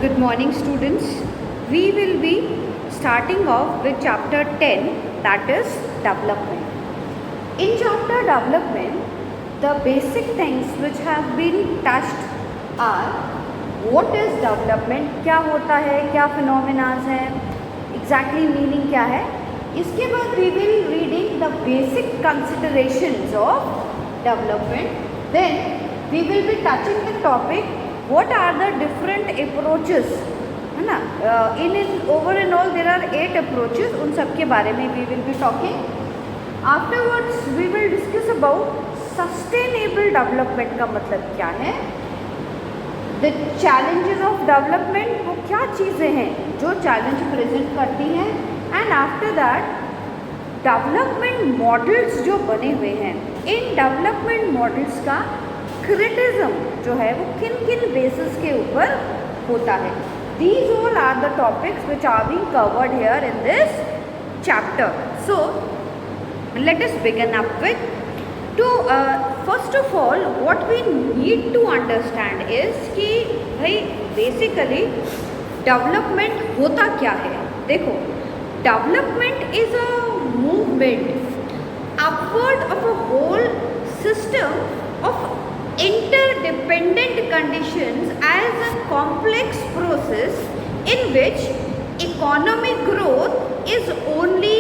Good morning, students. We will be starting off with chapter 10, that is development. In chapter development, the basic things which have been touched are what is development, क्या होता है, क्या phenomena है, exactly meaning क्या है. इसके बाद we will reading the basic considerations of development. Then we will be touching the topic what are the different approaches, है ना. in over and all there are 8 approaches, उन सब के बारे में we will be talking. Afterwards we will discuss about sustainable development का मतलब क्या है, the challenges of development, वो क्या चीज़ें हैं जो challenge present करती हैं, and after that development models जो बने हुए हैं, इन development models का क्रिटिज्म जो है वो किन किन बेसिस के ऊपर होता है. These all are the topics which are being covered here in this chapter. So let us begin up with first of all what we need to understand is कि भाई basically development होता क्या है. देखो, development is a movement upward of a whole system of interdependent conditions as a complex process in which economic growth is only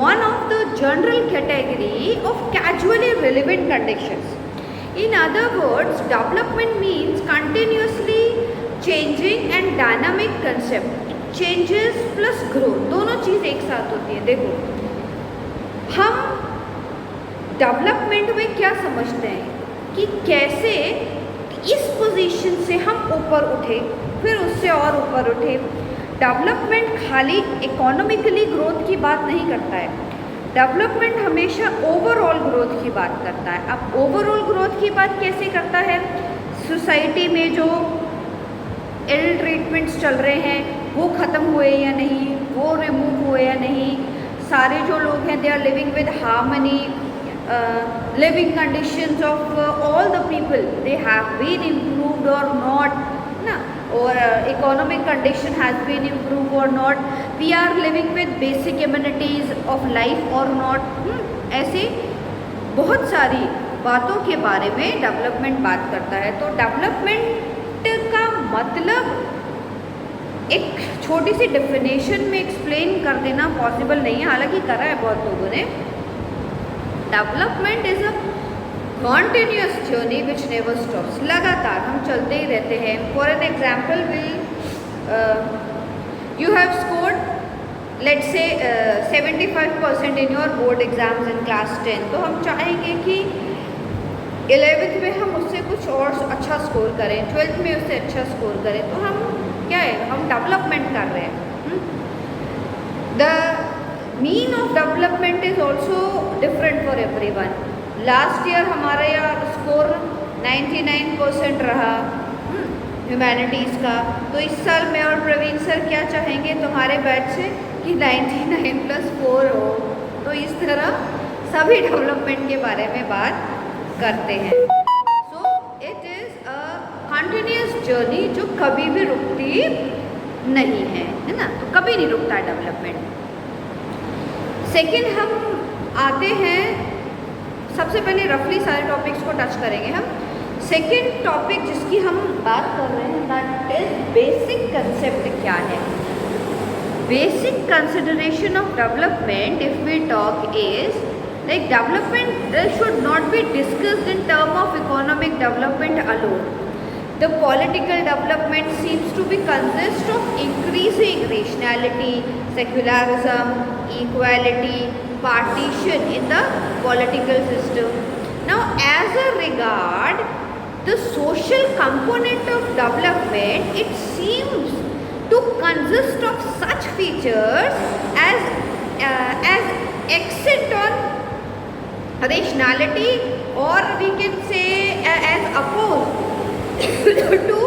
one of the general category of casually relevant conditions. In other words, development means continuously changing and dynamic concept. Changes plus growth, दोनों चीज़ एक साथ होती है. देखो, हम development में क्या समझते हैं कि कैसे इस पोजीशन से हम ऊपर उठे, फिर उससे और ऊपर उठे. डेवलपमेंट खाली इकोनॉमिकली ग्रोथ की बात नहीं करता है. डेवलपमेंट हमेशा ओवरऑल ग्रोथ की बात करता है. अब ओवरऑल ग्रोथ की बात कैसे करता है? सोसाइटी में जो इल ट्रीटमेंट्स चल रहे हैं वो ख़त्म हुए या नहीं, वो रिमूव हुए या नहीं, सारे जो लोग हैं they are living with harmony, living conditions of all the people, they have been improved or not, na, or economic condition has been improved or not, we are living with basic amenities of life or not. ऐसे बहुत सारी बातों के बारे में development बात करता है. तो डेवलपमेंट का मतलब एक छोटी सी डेफिनेशन में एक्सप्लेन कर देना पॉसिबल नहीं है, हालांकि करा है बहुत लोगों ने. Development is a continuous journey which never stops. लगातार हम चलते ही रहते हैं. For an example, you have scored let's say 75% in your board exams in class 10. तो हम चाहेंगे कि 11th में हम उससे कुछ और अच्छा स्कोर करें, 12th में उससे अच्छा स्कोर करें. तो हम क्या है, हम डेवलपमेंट कर रहे हैं. The mean of development is also different for everyone. Last year हमारा यार स्कोर 99% रहा ह्यूमैनिटीज़ का. तो इस साल मैं और प्रवीण सर क्या चाहेंगे तुम्हारे बैच से कि 99+4 हो. तो इस तरह सभी डेवलपमेंट के बारे में बात करते हैं. So it is a continuous journey जो कभी भी रुकती नहीं है ना. तो कभी नहीं रुकता है डेवलपमेंट. सेकेंड, हम आते हैं, सबसे पहले रफली सारे टॉपिक्स को टच करेंगे हम. सेकेंड टॉपिक जिसकी हम बात कर रहे हैं दैट इज बेसिक कंसेप्ट. क्या है basic consideration of development? If we talk is like development should not be discussed in term of economic development alone. The political development seems to be consist of increasing rationality, secularism, equality, partition in the political system. Now, as a regard the social component of development, it seems to consist of such features as accent on rationality, or we can say as opposed to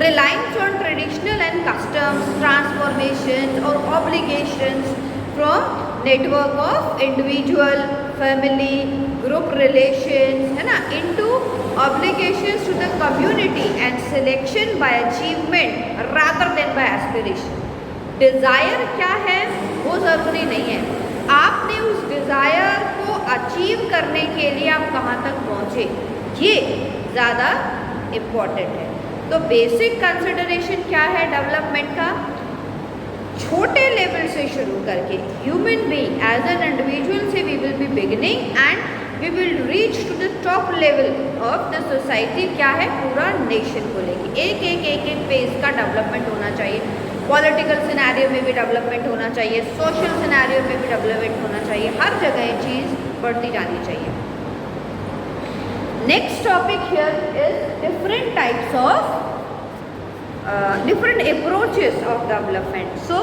reliance on traditional and customs, transformations or obligations from network of individual, family, group relations, है ना, into obligations to the community and selection by achievement rather than by aspiration. Desire क्या है वो ज़रूरी नहीं है, आपने उस डिज़ायर को अचीव करने के लिए आप कहाँ तक पहुँचे ये ज़्यादा इम्पॉर्टेंट है। तो बेसिक कंसिडरेशन क्या है डेवलपमेंट का, छोटे लेवल से शुरू करके human being as an individual से we will be beginning and we will reach to the top level of the society. क्या है, पूरा नेशन को लेके एक एक फेज का डेवलपमेंट होना चाहिए। पॉलिटिकल सिनेरियो में भी डेवलपमेंट होना चाहिए, सोशल सिनेरियो में भी डेवलपमेंट होना चाहिए, हर जगह ये चीज़ बढ़ती जानी चाहिए। Next topic here is different types of different approaches of development. So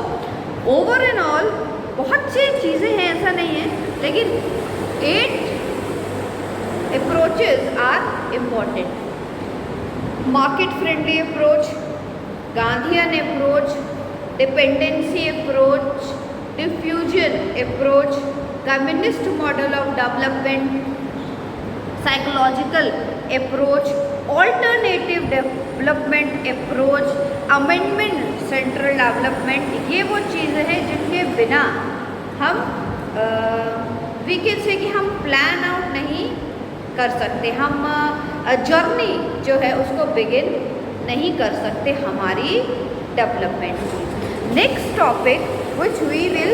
over and all बहुत सी चीज़ें हैं, ऐसा नहीं है, लेकिन 8 approaches are important. Market friendly approach, Gandhian approach, dependency approach, diffusion approach, communist model of development, psychological approach, alternative development approach, amendment central development. ये वो चीज़ें हैं जिनके बिना हम वी कैन से कि हम प्लान आउट नहीं कर सकते, हम जर्नी जो है उसको बिगिन नहीं कर सकते हमारी डेवलपमेंट की। Next topic which we will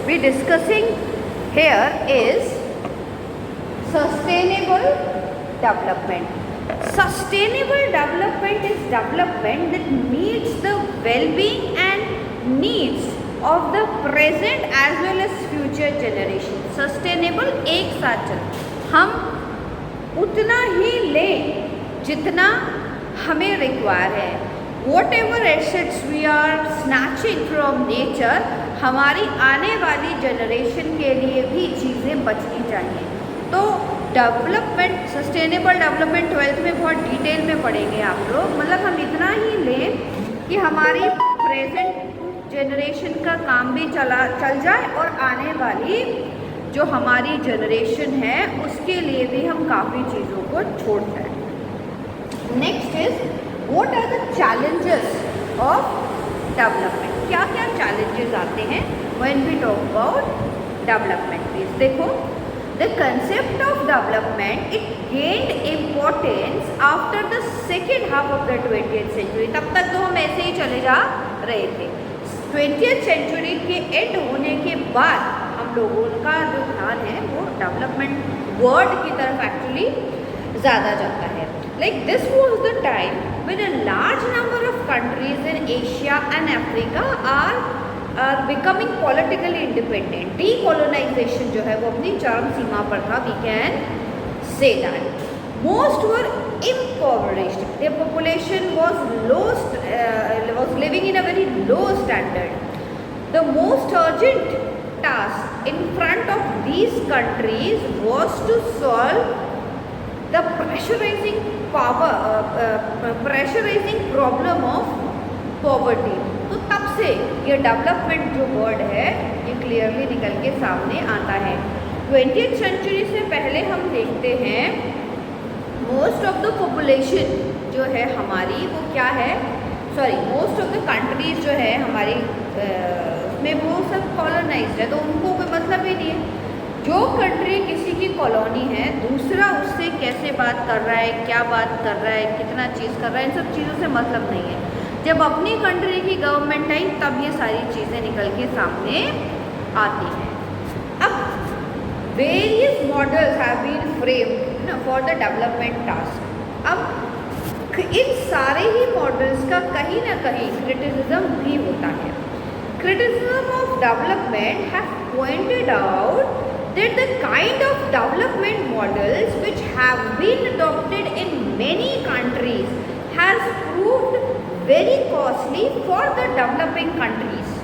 be discussing here is sustainable development. Sustainable development is development that meets the well-being and needs of the present as well as future generation. Sustainable एक साथ चल, हम उतना ही लें जितना हमें require है। Whatever assets we are snatching from nature, हमारी आने वाली जनरेशन के लिए भी चीज़ें बचनी चाहिए। तो डेवलपमेंट, सस्टेनेबल डेवलपमेंट 12th में बहुत डिटेल में पढ़ेंगे आप लोग। मतलब हम इतना ही लें कि हमारी प्रेजेंट जनरेशन का काम भी चल जाए और आने वाली जो हमारी जनरेशन है उसके लिए भी हम काफ़ी चीज़ों को छोड़ जाए। Next is what are the challenges of development. क्या क्या चैलेंजेस आते हैं when we talk about development. Please देखो, the concept of development it gained importance after the second half of the 20th century। तब तक तो हम ऐसे ही चले जा रहे थे। 20th century के एंड होने के बाद हम लोगों का जो ध्यान है वो डेवलपमेंट वर्ड की तरफ एक्चुअली ज़्यादा जाता है। Like this was the time when a large number of countries in Asia and Africa are becoming politically independent। Decolonization जो है वो अपनी चरम सीमा पर था। We can say that most were impoverished, their population was living in a very low standard। The most urgent task in front of these countries was to solve the pressurizing problem of poverty। तो तब से ये development जो word है ये clearly निकल के सामने आता है। 20th सेंचुरी से पहले हम देखते हैं मोस्ट ऑफ द पॉपुलेशन जो है हमारी वो क्या है, मोस्ट ऑफ द कंट्रीज जो है हमारी में वो सब कॉलोनाइज्ड है, तो उनको कोई मतलब ही नहीं है। जो कंट्री किसी की कॉलोनी है दूसरा उससे कैसे बात कर रहा है, क्या बात कर रहा है, कितना चीज़ कर रहा है, इन सब चीज़ों से मतलब नहीं है। जब अपनी कंट्री की गवर्नमेंट आई तब ये सारी चीज़ें निकल के सामने आती हैं। अब various models have been framed for the development task. अब इन सारे ही मॉडल्स का कहीं ना कहीं क्रिटिसिज्म भी होता है। Criticism of development have pointed out that the kind of development models which have been adopted in many countries has proved very costly for the developing countries।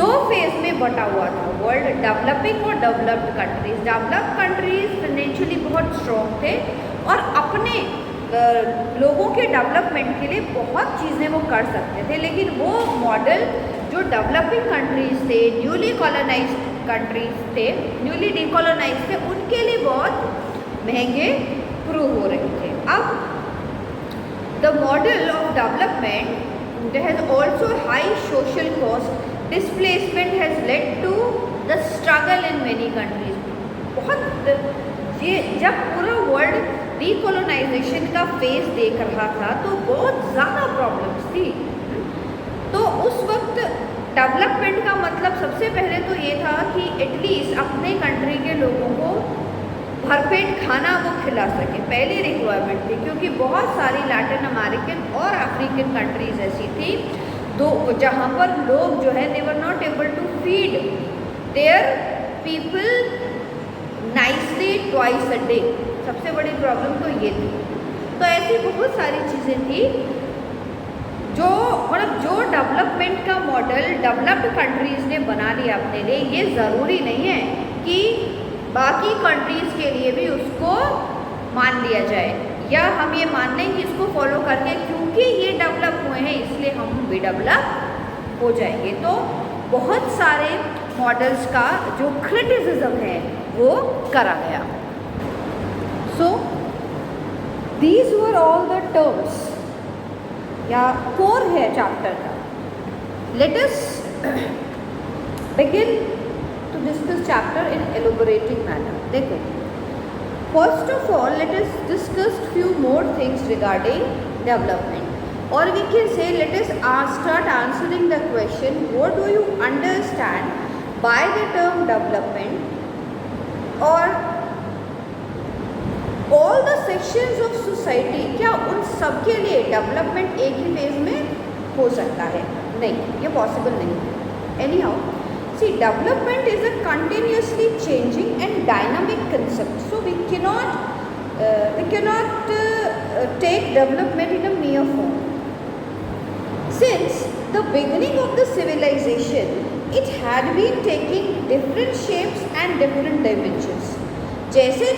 दो फेज में बटा हुआ था वर्ल्ड, डेवलपिंग और developed countries. Developed countries financially बहुत strong थे और अपने लोगों के डेवलपमेंट के लिए बहुत चीज़ें वो कर सकते थे, लेकिन वो मॉडल जो डेवलपिंग कंट्रीज थे, न्यूली कॉलोनाइज्ड कंट्रीज थे, न्यूली डिकॉलोनाइज्ड थे, उनके लिए बहुत महंगे प्रूव हो रहे थे। अब the model of development has also high social cost. Displacement has led to the struggle in many countries. बहुत ये जब पूरा वर्ल्ड डीकोलोनाइजेशन का फेज देख रहा था तो बहुत ज़्यादा प्रॉब्लम्स थी। तो उस वक्त डेवलपमेंट का मतलब सबसे पहले तो ये था कि एटलीस्ट अपने कंट्री के लोगों को भरपेट खाना वो खिला सके, पहली रिक्वायरमेंट थी। क्योंकि बहुत सारी लैटिन अमेरिकन और अफ्रीकन कंट्रीज ऐसी थी तो जहाँ पर लोग जो है they were not able to feed their people nicely twice a day. सबसे बड़ी प्रॉब्लम तो ये थी। तो ऐसी बहुत सारी चीज़ें थी जो मतलब जो डेवलपमेंट का मॉडल डेवलप्ड कंट्रीज़ ने बना लिया अपने लिए। ये ज़रूरी नहीं है कि बाकी कंट्रीज़ के लिए भी उसको मान लिया जाए या हम ये मान लें कि इसको फॉलो करके क्योंकि ये डेवलप हुए हैं इसलिए हम भी डेवलप हो जाएंगे। तो बहुत सारे मॉडल्स का जो क्रिटिसिज्म है वो करा गया। So these were all the terms या कोर है चैप्टर का। Let us begin to discuss chapter in elaborating manner. देखो, first of all let us discuss few more things regarding development, or we can say let us start answering the question what do you understand by the term development, or all the sections of society। क्या उन सब के लिए development एक ही phase में हो सकता है? नहीं, ये पॉसिबल नहीं है। Anyhow, see, development is a continuously changing and dynamic concept. So we cannot take development in a mere form. Since the beginning of the civilization, it had been taking different shapes and different dimensions. जैसे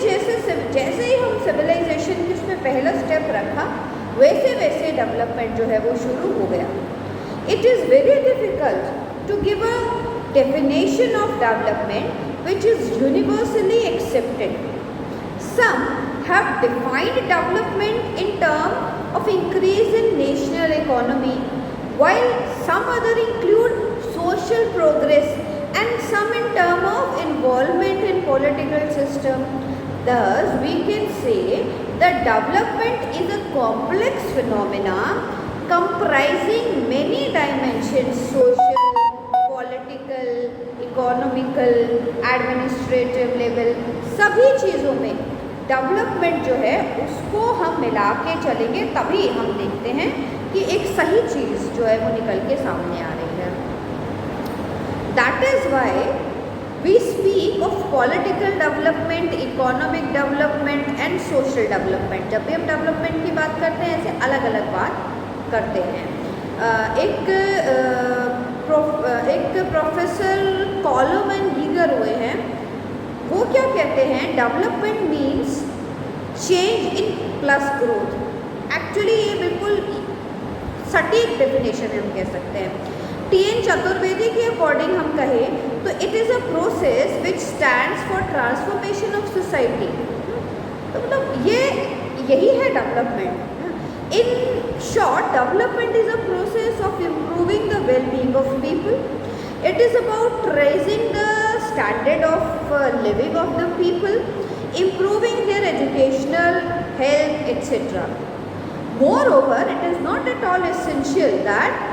ही हम civilization की उसमें पहला step रखा वैसे वैसे development जो है वो शुरू हो गया। It is very difficult to give a definition of development which is universally accepted. Some have defined development in terms of increase in national economy, while some other include social progress and some in terms of involvement in political system. Thus, we can say that development is a complex phenomenon comprising many dimensions: social, political, economical, administrative level, सभी चीज़ों में development जो है उसको हम मिला के चलेंगे तभी हम देखते हैं कि एक सही चीज़ जो है वो निकल के सामने आ रही है। That is why we speak of political development, economic development and social development. जब भी हम डेवलपमेंट की बात करते हैं ऐसे अलग अलग बात करते हैं। एक प्रोफेसर कॉलोमन गीगर हुए हैं, वो क्या कहते हैं, development means change in plus growth. Actually ये बिल्कुल सटीक डेफिनेशन है, हम कह सकते हैं। टी.एन. चतुर्वेदी के अकॉर्डिंग हम कहें तो it is a process which stands for transformation of society. तो मतलब ये यही है development. In short, development is a process of improving the well-being of people. It is about raising the standard of living of the people, improving their educational, health, etc. Moreover, it is not at all essential that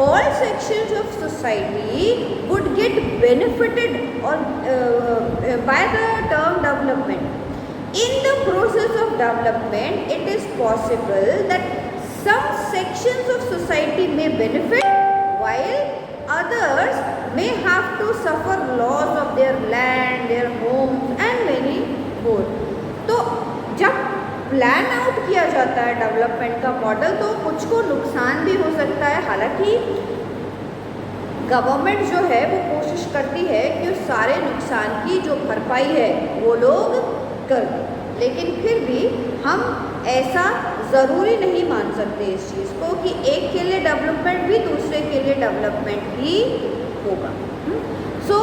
all sections of society would get benefited or by the term development. In the process of development, it is possible that some sections of society may benefit while others may have to suffer loss of their land, their homes and many more. तो जब plan out किया जाता है development का model तो कुछ को नुकसान भी हो सकता है। हालांकि गवर्नमेंट जो है वो कोशिश करती है कि उस सारे नुकसान की जो भरपाई है वो लोग कर दें, लेकिन फिर भी हम ऐसा ज़रूरी नहीं मान सकते इस चीज़ को कि एक के लिए डेवलपमेंट भी दूसरे के लिए डेवलपमेंट ही होगा। सो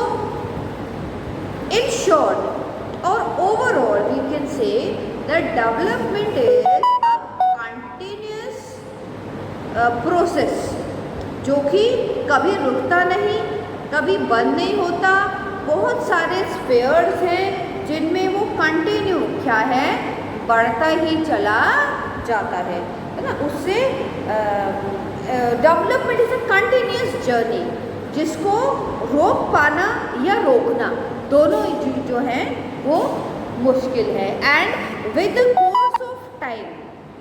इन शॉर्ट और overall we can say that development is process जो कि कभी रुकता नहीं, कभी बंद नहीं होता। बहुत सारे स्फीयर्स हैं जिनमें वो कंटिन्यू क्या है, बढ़ता ही चला जाता है ना। उससे development is a continuous journey, जिसको रोक पाना या रोकना दोनों जो हैं वो मुश्किल है। And with the course of time,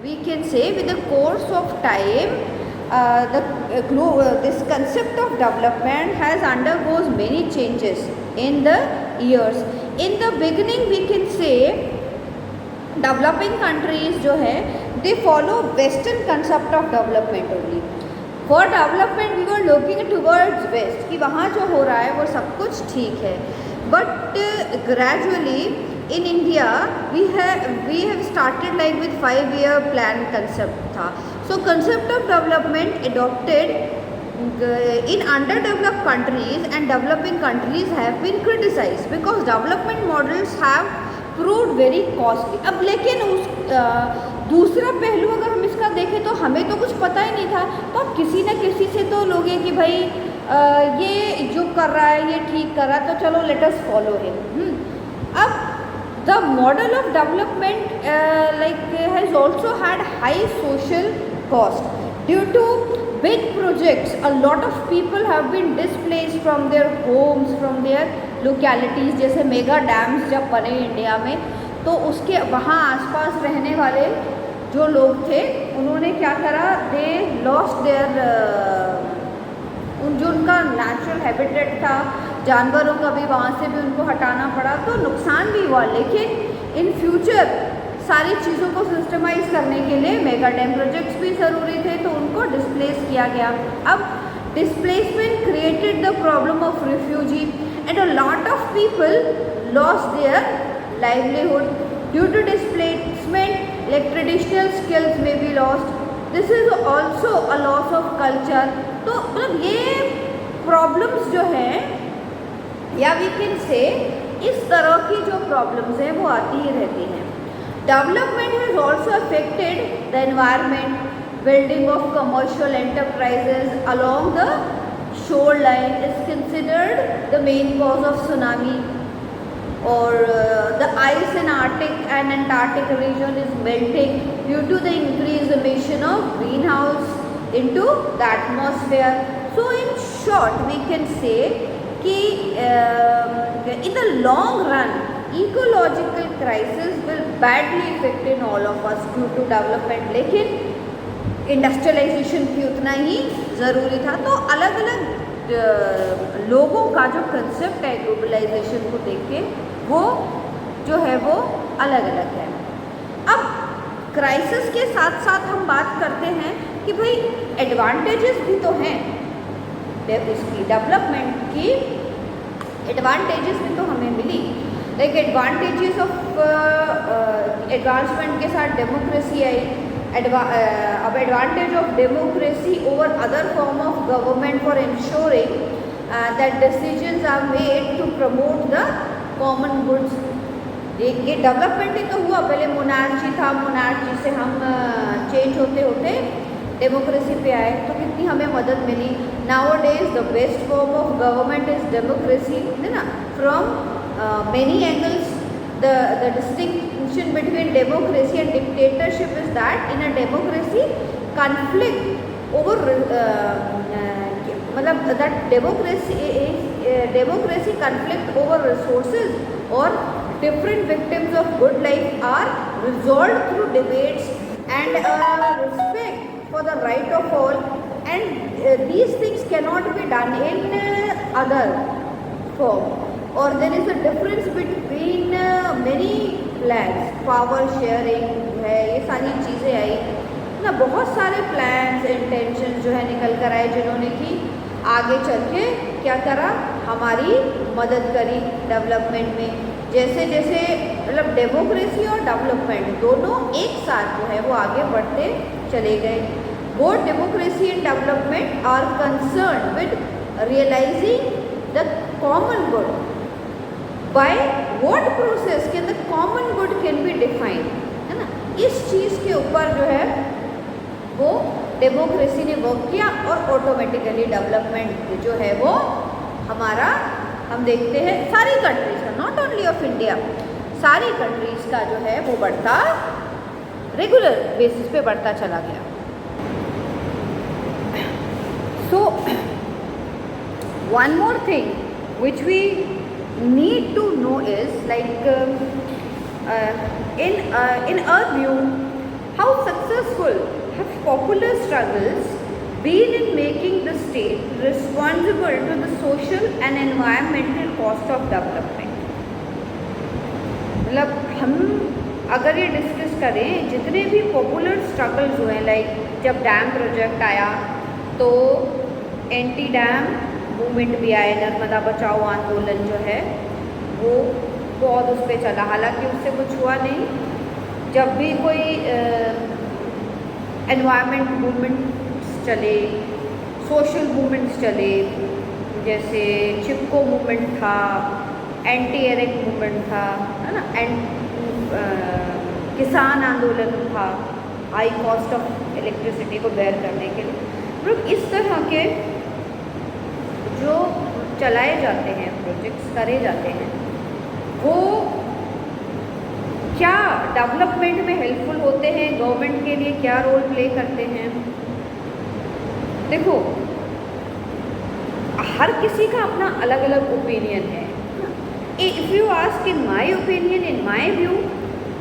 we can say with the course of time this concept of development has undergoes many changes in the years. In the beginning we can say developing countries जो है they follow western concept of development only. For development we were looking towards west कि वहाँ जो हो रहा है वो सब कुछ ठीक है, but gradually in India we have started like with 5-year plan concept था. So concept of development adopted in underdeveloped countries and developing countries have been criticized because development models have proved very costly. अब लेकिन उस दूसरा पहलू अगर हम इसका देखें तो हमें तो कुछ पता ही नहीं था, तो अब किसी न किसी से तो लोग हैं कि भाई ये जो कर रहा है ये ठीक कर रहा है तो चलो लेट अस फॉलो हिम. अब the model of development has also had high social cost due to big projects. A lot of people have been displaced from their homes, from their localities. जैसे mega dams जब बने India में तो उसके वहाँ आसपास रहने वाले जो लोग थे उन्होंने क्या करा, दे लॉस्ट देयर जो उनका नेचुरल हैबिटेट था, जानवरों का भी वहाँ से भी उनको हटाना पड़ा, तो नुकसान भी हुआ। लेकिन इन फ्यूचर सारी चीज़ों को सिस्टमाइज करने के लिए मेगा डैम प्रोजेक्ट्स भी ज़रूरी थे, तो उनको डिस्प्लेस किया गया। अब displacement created the problem of refugee and a lot of people lost their livelihood due to displacement, like traditional skills में be lost. This is also a loss of culture. तो मतलब ये प्रॉब्लम्स जो हैं या वी कैन से इस तरह की जो प्रॉब्लम्स हैं वो आती ही रहती हैं। Development has also affected the environment, building of commercial enterprises along the shore line is considered the main cause of tsunami, और the ice in Arctic and Antarctic region is melting due to the increased emission of greenhouse into the atmosphere. So in short we can say कि in the long run ecological crisis will badly affect in all of us due to development. लेकिन industrialisation भी उतना ही ज़रूरी था। तो अलग अलग लोगों का जो कंसेप्ट है ग्लोबलाइजेशन को देख के वो जो है वो अलग अलग है। अब क्राइसिस के साथ साथ हम बात करते हैं कि भाई एडवांटेजेस भी तो हैं इसकी, डेवलपमेंट की एडवांटेजेस भी तो हमें मिली। लाइक एडवांटेजेस ऑफ एडवांसमेंट के साथ डेमोक्रेसी आई। अब advantage of democracy over other form of government for ensuring that decisions are made to promote the common goods. ये डेवलपमेंट ही तो हुआ, पहले मोनार्ची था, मोनार्ची से हम चेंज होते होते डेमोक्रेसी पे आए, तो कितनी हमें मदद मिली। Nowadays the best form of government is democracy, है ना। From many angles the distinction between democracy and dictatorship is that in a democracy conflict over मतलब that democracy conflict over resources or different victims of good life are resolved through debates and respect for the right of all, and these things cannot be done in other form. और there is a difference between many plans, power sharing है, ये सारी चीज़ें आई ना। बहुत सारे plans intention जो है निकल कर आए जिन्होंने कि आगे चल के क्या करा, हमारी मदद करी डेवलपमेंट में। जैसे जैसे मतलब डेमोक्रेसी और डेवलपमेंट दोनों एक साथ जो है वो आगे बढ़ते चले गए। Both democracy and development are concern with realising the common good. By what process can the common good can be defined, है ना। इस चीज़ के ऊपर जो है वो डेमोक्रेसी ने वर्क किया और ऑटोमेटिकली डेवलपमेंट जो है वो हमारा, हम देखते हैं सारी कंट्रीज का, नॉट ओनली ऑफ इंडिया, सारी कंट्रीज का जो है वो बढ़ता, रेगुलर बेसिस पे बढ़ता चला गया। सो one more thing which we need to know is like in our view, how successful have popular struggles been in making the state responsible to the social and environmental cost of development? मतलब हम अगर ये discuss करें, जितने भी popular struggles हुए, like जब dam project आया तो एंटी डैम मूवमेंट भी आया, नर्मदा बचाओ आंदोलन जो है वो बहुत उस पर चला, हालांकि उससे कुछ हुआ नहीं। जब भी कोई एनवायरनमेंट मूवमेंट्स चले, सोशल मूवमेंट्स चले, जैसे चिपको मूवमेंट था, एंटी एरेक मूवमेंट था, है ना, किसान आंदोलन था, हाई कॉस्ट ऑफ इलेक्ट्रिसिटी को बेयर करने के लिए, मतलब इस तरह के जो चलाए जाते हैं, प्रोजेक्ट्स करे जाते हैं, वो क्या डेवलपमेंट में हेल्पफुल होते हैं, गवर्नमेंट के लिए क्या रोल प्ले करते हैं। देखो, हर किसी का अपना अलग अलग ओपिनियन है। If you ask in my opinion, in my view,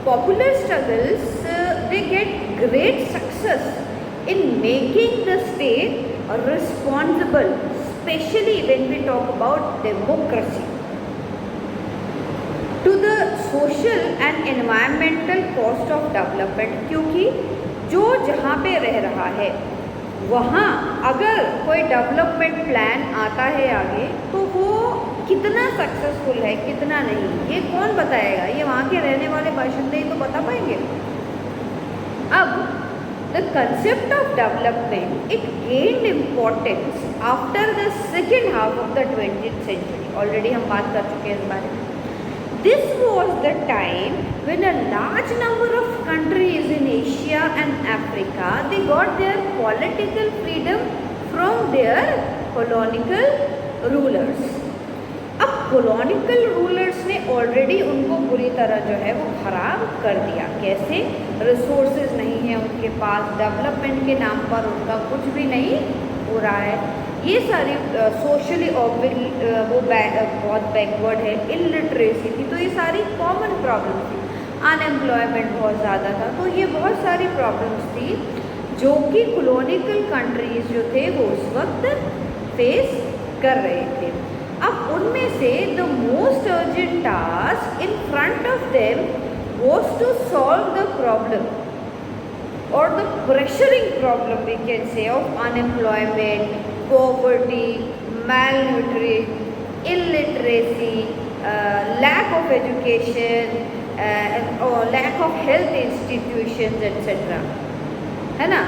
popular struggles they get great success in making the state responsible, especially when we talk about democracy, to the social and environmental cost of development। क्योंकि जो जहाँ पे रह रहा है वहाँ अगर कोई डेवलपमेंट प्लान आता है आगे, तो वो कितना सक्सेसफुल है कितना नहीं, ये कौन बताएगा? ये वहाँ के रहने वाले बाशिंदे ही तो बता पाएंगे। अब the concept of development, it gained importance after the second half of the 20th century। Already हम बात कर चुके हैं इस बारे में। This was the time when a large number of countries in Asia and Africa, they got their political freedom from their colonial rulers। अब कॉलोनिकल rulers ने ऑलरेडी उनको बुरी तरह जो है वो ख़राब कर दिया। कैसे? रिसोर्सेज नहीं है उनके पास, डेवलपमेंट के नाम पर उनका कुछ भी नहीं हो रहा है, ये सारी सोशली वो बहुत बैकवर्ड है, इलिटरेसी थी, तो ये सारी कॉमन प्रॉब्लम थी, अनएम्प्लॉयमेंट बहुत ज़्यादा था, तो ये बहुत सारी प्रॉब्लम्स थी जो कि कॉलोनिकल कंट्रीज़ जो थे वो उस वक्त फेस कर रहे थे। अब उनमें से the most urgent task in front of them was to solve the problem or the pressuring problem, we can say, of unemployment, poverty, malnutrition, illiteracy, lack of education, or lack of health institutions, etc. है ना,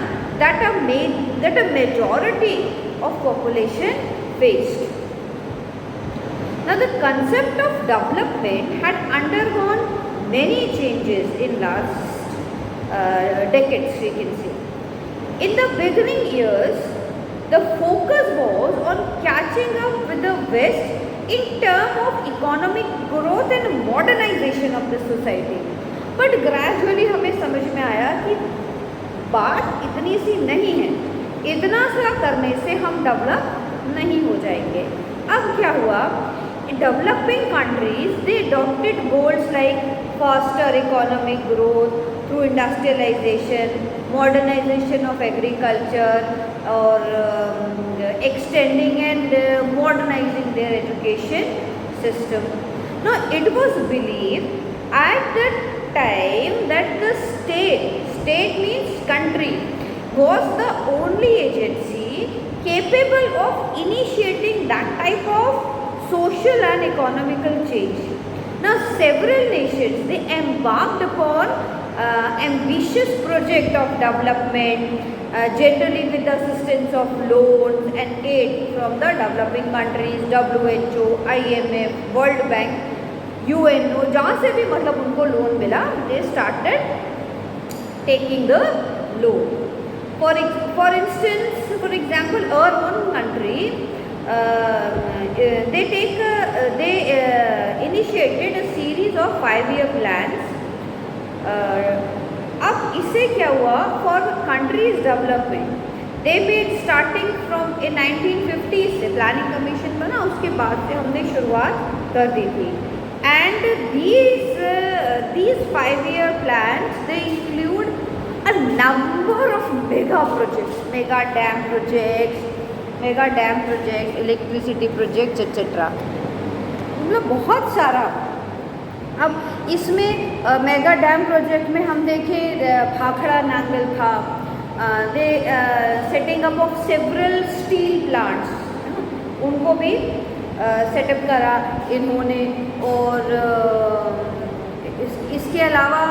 that a majority of population faced. Now the concept of development had undergone many changes in last decades, we can say. In the beginning years, the focus was on catching up with the West in terms of economic growth and modernization of the society. But gradually हमें समझ में आया कि बात इतनी सी नहीं है, इतना सा करने से हम डेवलप नहीं हो जाएंगे। अब क्या हुआ? Developing countries, they adopted goals like faster economic growth through industrialization, modernization of agriculture, or extending and modernizing their education system. Now, it was believed at that time that the state means country, was the only agency capable of initiating that type of social and economical change. Now, several nations, they embarked upon ambitious project of development, generally with the assistance of loans and aid from the developing countries, WHO, IMF, World Bank, UNO, जहाँ से भी मतलब उनको loan मिला, they started taking the loan For instance, for example, our own country, they initiated a series of 5-year plans. अब इससे क्या हुआ, for countries development, they made starting from in 1950s से प्लानिंग कमीशन बना, उसके बाद से हमने शुरुआत कर दी थी. And these 5-year plans, they include a number of mega projects, mega dam projects, electricity projects, etc. मतलब बहुत सारा. अब इसमें मेगा डैम प्रोजेक्ट में हम देखें भाखड़ा नांगल था, the setting up of several steel plants, उनको भी सेटअप करा इन्होंने. और इसके अलावा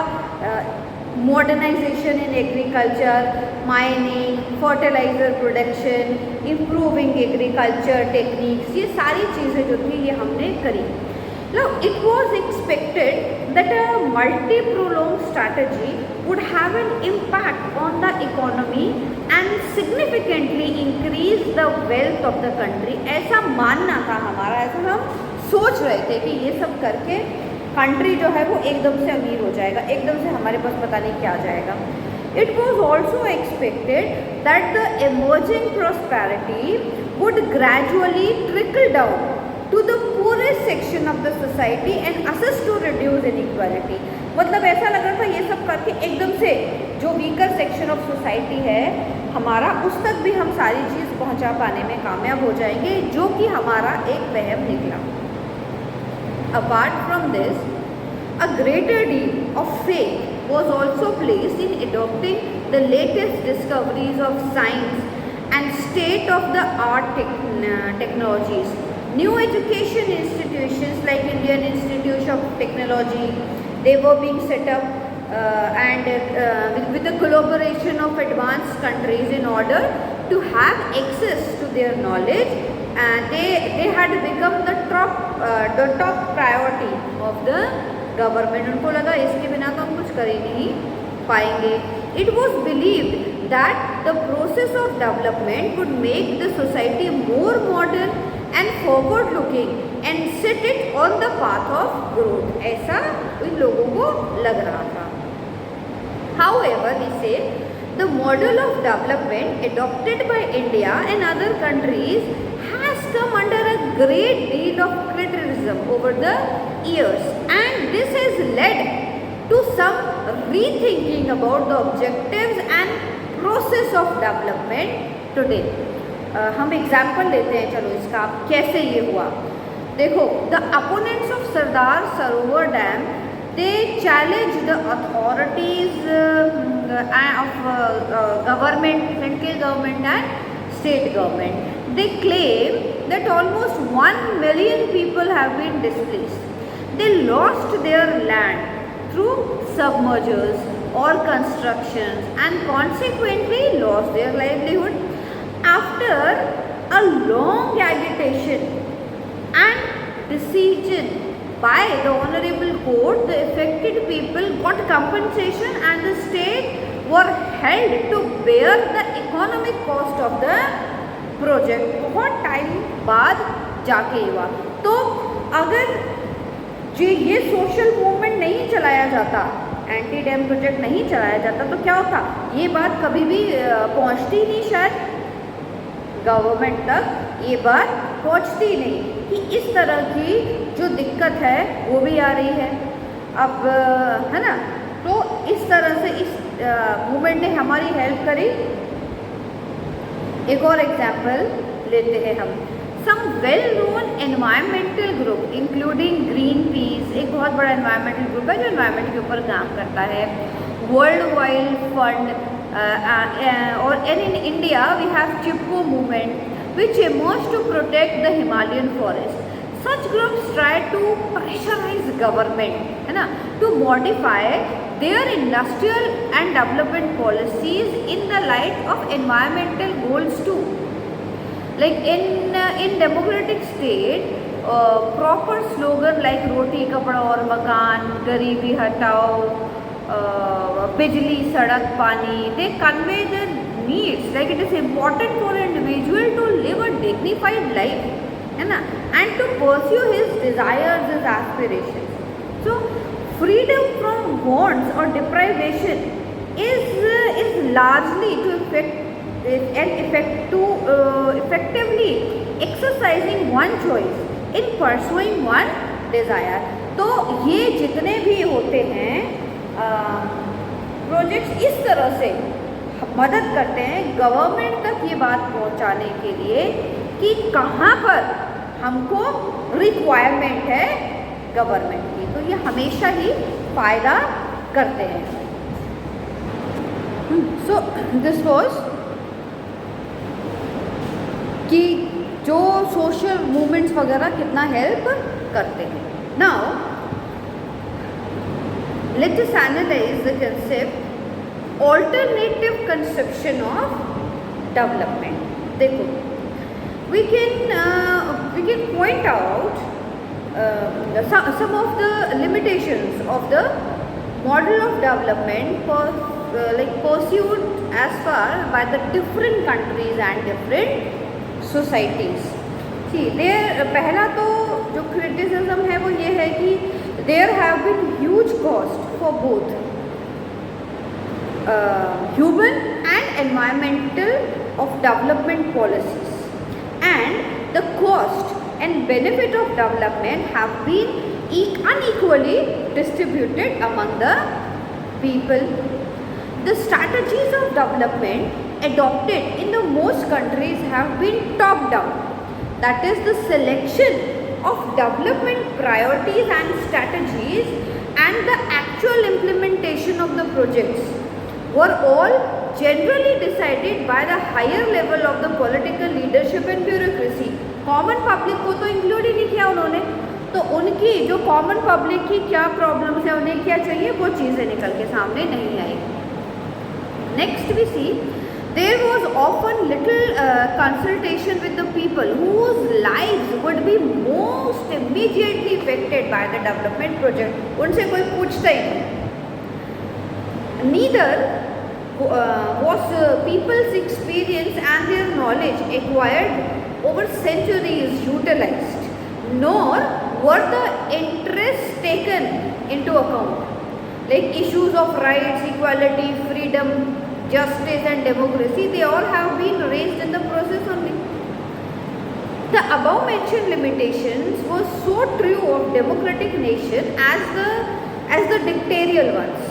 modernisation in agriculture, mining, fertiliser production, improving agriculture techniques, ये सारी चीज़ें जो थी ये हमने करी. Now, it was expected that a multi-pronged strategy would have an impact on the economy and significantly increase the wealth of the country. ऐसा मानना था हमारा, ऐसा हम सोच रहे थे कि ये सब करके कंट्री जो है वो एकदम से अमीर हो जाएगा, एकदम से हमारे पास पता नहीं क्या आ जाएगा. It was also expected that the emerging prosperity would gradually trickle down to the poorest section of the society and assist to reduce inequality. मतलब ऐसा लग रहा था ये सब करके एकदम से जो वीकर सेक्शन ऑफ सोसाइटी है हमारा, उस तक भी हम सारी चीज़ पहुंचा पाने में कामयाब हो जाएंगे, जो कि हमारा एक वहम निकला. Apart from this, a greater deal of faith was also placed in adopting the latest discoveries of science and state-of-the-art technologies. New education institutions like Indian Institute of Technology, they were being set up and with the collaboration of advanced countries in order to have access to their knowledge. They had become the top priority of the government. उनको लगा इसके बिना तो हम कुछ कर ही नहीं पाएंगे. It was believed that the process of development would make the society more modern and forward looking and set it on the path of growth. ऐसा इन लोगों को लग रहा था. However, we say the model of development adopted by India and other countries has come under a great deal of criticism over the years, and this has led to some rethinking about the objectives and process of development today. हम example लेते हैं, चलो इसका कैसे ये हुआ. देखो, the opponents of Sardar Sarovar dam, they challenge the authorities of government, central government and state government. They claim that almost 1 million people have been displaced. They lost their land through submergers or constructions and consequently lost their livelihood. After a long agitation and decision by the Honorable Court, the affected people got compensation and the state were held to bear the economic cost of the project. बहुत time बाद जाके हुआ. तो अगर जो ये social movement नहीं चलाया जाता, एंटी डैम प्रोजेक्ट नहीं चलाया जाता, तो क्या होता, ये बात कभी भी पहुंचती नहीं, शायद गवर्नमेंट तक ये बात पहुंचती नहीं कि इस तरह की जो दिक्कत है वो भी आ रही है अब, है ना. तो इस तरह से इस मूवमेंट ने हमारी हेल्प करी. एक और एग्जाम्पल लेते हैं हम. Some well known environmental group including Greenpeace, एक बहुत बड़ा एनवायरमेंटल ग्रुप है जो एनवायरमेंट के ऊपर काम करता है. वर्ल्ड वाइल्ड फंड, और in India we have Chipko movement which emerged to protect the Himalayan forest. Such groups try to pressurize government, है ना, to modify their industrial and development policies in the light of environmental goals too. Like in democratic state, proper slogan like रोटी कपड़ा और मकान, गरीबी हटाओ, बिजली सड़क पानी, they convey the needs, like it is important for an individual to live a dignified life, है ना, and to pursue his desires, his aspirations. So freedom from wants or deprivation is largely to effectively exercising one choice in pursuing one desire. तो ये जितने भी होते हैं projects इस तरह से मदद करते हैं गवर्नमेंट तक ये बात पहुंचाने के लिए कि कहाँ पर हमको रिक्वायरमेंट है गवर्नमेंट की, तो ये हमेशा ही फ़ायदा करते हैं. सो दिस वाज कि जो सोशल मूवमेंट्स वगैरह कितना हेल्प करते हैं. Now let us analyse the concept alternative conception of development. देखो, we can point out some of the limitations of the model of development pursued as far by the different countries and different societies. See, पहला तो जो criticism है वो ये है कि there have been huge cost for both human and environmental of development policies, and the cost and benefit of development have been unequally distributed among the people. The strategies of development adopted in the most countries have been top down, that is the selection of development priorities and strategies and the actual implementation of the projects were all generally decided by the higher level of the political leadership and bureaucracy. Common public को तो include ही नहीं किया उन्होंने, तो उनकी जो common public की क्या प्रॉब्लम्स है, उन्हें क्या चाहिए, वो चीज़ें निकल के सामने नहीं आई. Next we see there was often little consultation with the people whose lives would be most immediately affected by the development project. उनसे कोई पूछता ही नहीं. Neither was people's experience and their knowledge acquired over centuries utilized, nor were the interests taken into account, like issues of rights, equality, freedom, justice and democracy. They all have been raised in the process only. The above mentioned limitations were so true of democratic nation as the dictatorial ones.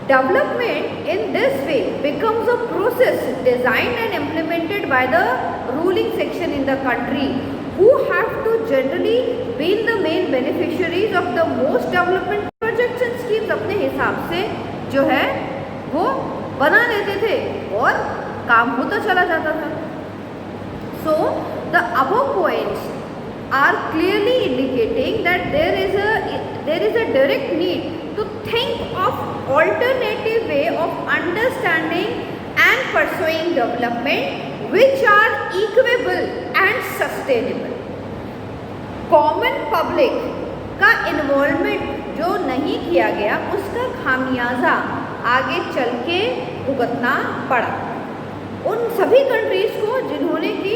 Development in this way becomes a process designed and implemented by the ruling section in the country, who have to generally be the main beneficiaries of the most development projects and schemes. अपने हिसाब से जो है वो बना लेते थे और काम होता चला जाता था. So the above points are clearly indicating that there is a direct need to think of alternative way of understanding and pursuing development which are equitable and sustainable. Common public का इन्वॉल्वमेंट जो नहीं किया गया उसका खामियाजा आगे चल के भुगतना पड़ा उन सभी कंट्रीज़ को जिन्होंने कि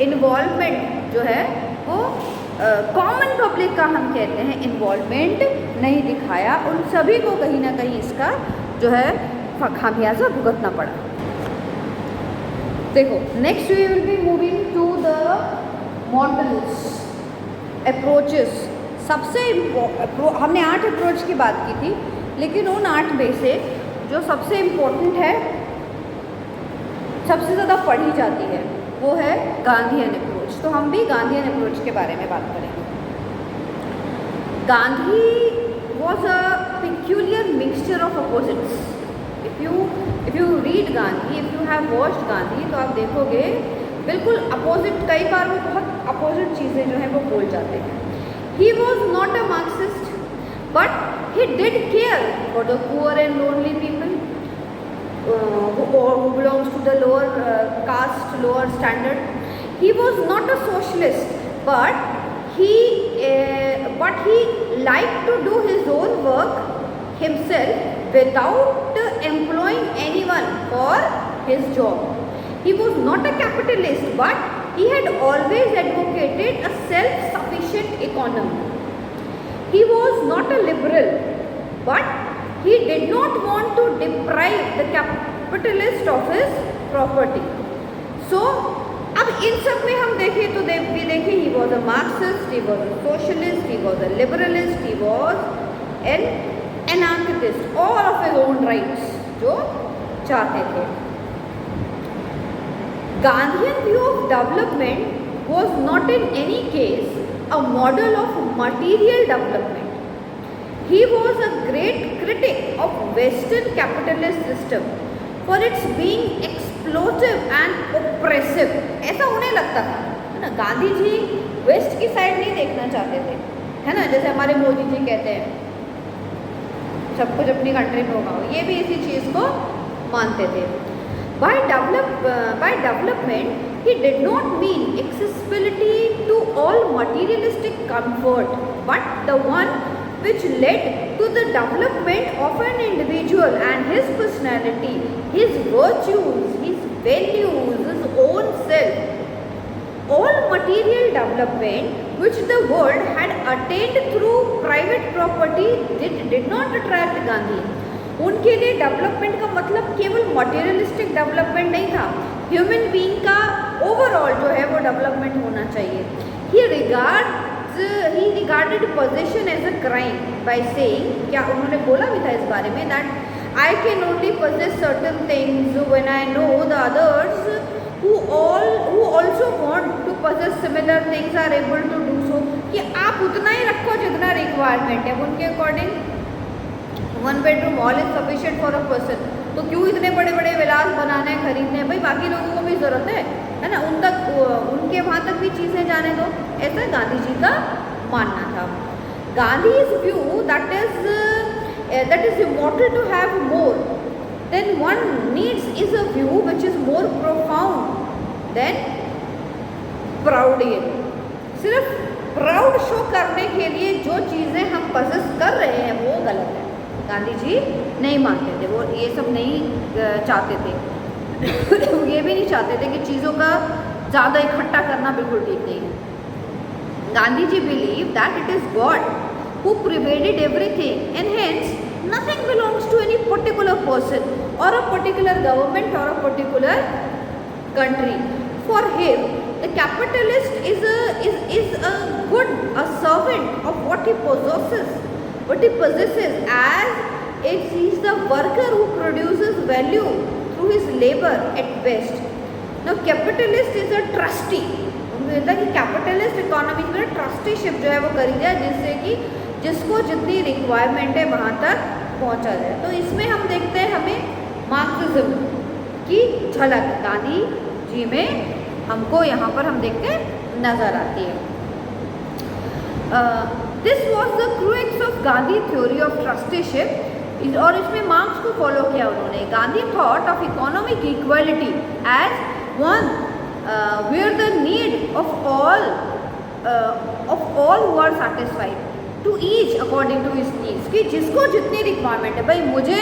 इन्वॉल्वमेंट जो है वो कॉमन पब्लिक का हम कहते हैं इन्वॉल्वमेंट नहीं दिखाया. उन सभी को कहीं ना कहीं इसका जो है खामियाजा भुगतना पड़ा. देखो, next we will be moving to the models approaches. सबसे हमने 8 अप्रोच की बात की थी, लेकिन उन 8 में से जो सबसे इम्पोर्टेंट है, सबसे ज़्यादा पढ़ी जाती है, वो है गांधीयन अप्रोच. तो हम भी गांधीयन अप्रोच के बारे में बात करेंगे. Gandhi was a peculiar mixture of opposites. If you read Gandhi, if you have watched Gandhi, तो आप देखोगे बिल्कुल अपोजिट, कई बार वो बहुत अपोजिट चीज़ें जो हैं वो बोल जाते हैं. He was not a Marxist, but he did care for the poor and lonely people who belongs to the lower caste, lower standard. He was not a socialist, but he liked to do his own work himself without employing anyone for his job. He was not a capitalist, but he had always advocated a self-sufficient economy. He was not a liberal, but he did not want to deprive the capitalist of his property. So, अब इन सब में हम देखें तो भी देखें, he was a Marxist, he was a socialist, he was a liberalist, he was an anarchist, all of his own rights जो चाहते थे. Gandhian view of development was not in any case a model of material development. He was a great critic of Western capitalist system for its being explosive and oppressive. ऐसा उन्हें लगता था, है ना. Gandhi ji waste की साइड नहीं देखना चाहते थे, है ना. जैसे हमारे मोदी जी कहते हैं सब कुछ अपनी कंट्री में होगा, ये भी इसी चीज़ को मानते थे. By development, he did not mean accessibility to all materialistic comfort, but the one which led to the development of an individual and his personality, his virtues, his values, his own self. All material development which the world had attained through private property did not attract Gandhi. उनके लिए development का मतलब केवल materialistic development नहीं था, human being का overall जो है वो डेवलपमेंट होना चाहिए. He regarded possession as a crime by saying, क्या उन्होंने बोला भी था इस बारे में, that I can only possess certain things when I know the others who also want to possess similar things are able to do so. कि आप उतना ही रखो जितना रिक्वायरमेंट है. उनके according 1 bedroom hall is sufficient for a person. तो क्यों इतने बड़े बड़े विलास बनाने हैं, खरीदने हैं, भाई बाकी लोगों को भी ज़रूरत है ना. उनके वहाँ तक भी चीज़ें जाने दो, ऐसा गांधी जी का मानना था. Gandhi is view that is immortal to have more than one needs is a view which is more profound than prouding. सिर्फ प्राउड शो करने के लिए जो चीज़ें हम पजेस कर रहे हैं वो गलत है. गांधी जी नहीं मानते थे, वो ये सब नहीं चाहते थे. ये भी नहीं चाहते थे कि चीज़ों का ज़्यादा इकट्ठा करना बिल्कुल ठीक नहीं है. Gandhi ji believe that it is God who pervaded everything and hence nothing belongs to any particular person or a particular government or a particular country. For him, the capitalist is a servant of what he possesses, as it is the worker who produces value through his labor at best. Now, capitalist is a trustee. मिलता है कि capitalist economy में trusteeship जो है वो करी जाए, जिससे कि जिसको जितनी रिक्वायरमेंट है वहाँ तक पहुँचा जाए. तो इसमें हम देखते हैं हमें मार्क्सिज्म की झलक गांधी जी में हमको यहाँ पर हम देखते हैं नज़र आती है. This was the crux of Gandhi theory of trusteeship. और इसमें मार्क्स को फॉलो किया उन्होंने. Gandhi thought of economic equality as one where the need of all who are satisfied to each according to his needs. कि जिसको जितनी रिक्वायरमेंट है, भाई मुझे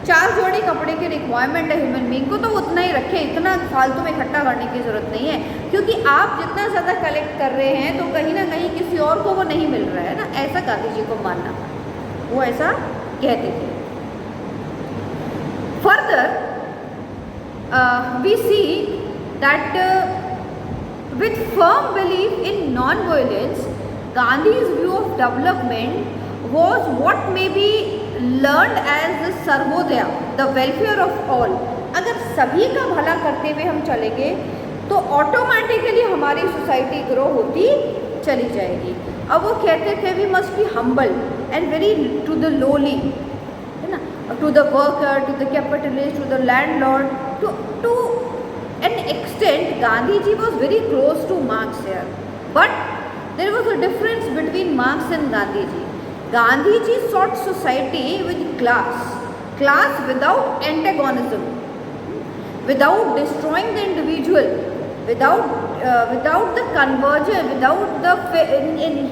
4 जोड़ी कपड़े की रिक्वायरमेंट है ह्यूमन बीइंग को, तो उतना ही रखे, इतना फालतू में इकट्ठा करने की ज़रूरत नहीं है. क्योंकि आप जितना ज़्यादा कलेक्ट कर रहे हैं तो कहीं ना कहीं किसी और को वो नहीं मिल रहा है ना. ऐसा गांधी जी को मानना, वो ऐसा कहते थे. Further we see that with firm belief in non-violence, Gandhi's view of development was what may be learned as the Sarvodaya, the welfare of all. अगर सभी का भला करते हुए हम चलेंगे तो ऑटोमेटिकली हमारी सोसाइटी ग्रो होती चली जाएगी. अब वो कहते थे we must be humble and very to the lowly, है ना, to the worker, to the capitalist, to the landlord. To an extent, Gandhi ji was very close to Marx here, but there was a difference between Marx and Gandhi ji. Gandhi ji sought society with class without antagonism, without destroying the individual, without the conversion,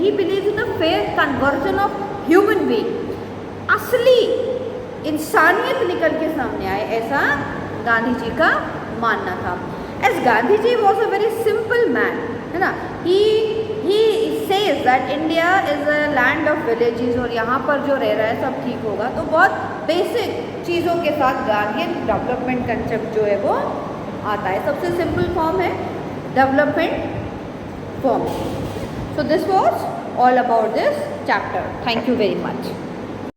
he believes in the fair conversion of human being. असली इंसानियत निकल के सामने आए, ऐसा गांधी जी का मानना था। As Gandhi ji was a very simple man, है ना, he says that India is a land of villages और यहाँ पर जो रह रहा है सब ठीक होगा। तो बहुत बेसिक चीज़ों के साथ गांधीयन डेवलपमेंट कंसेप्ट जो है वो आता है। सबसे सिंपल फॉर्म है development form. So this was all about this chapter. Thank you very much.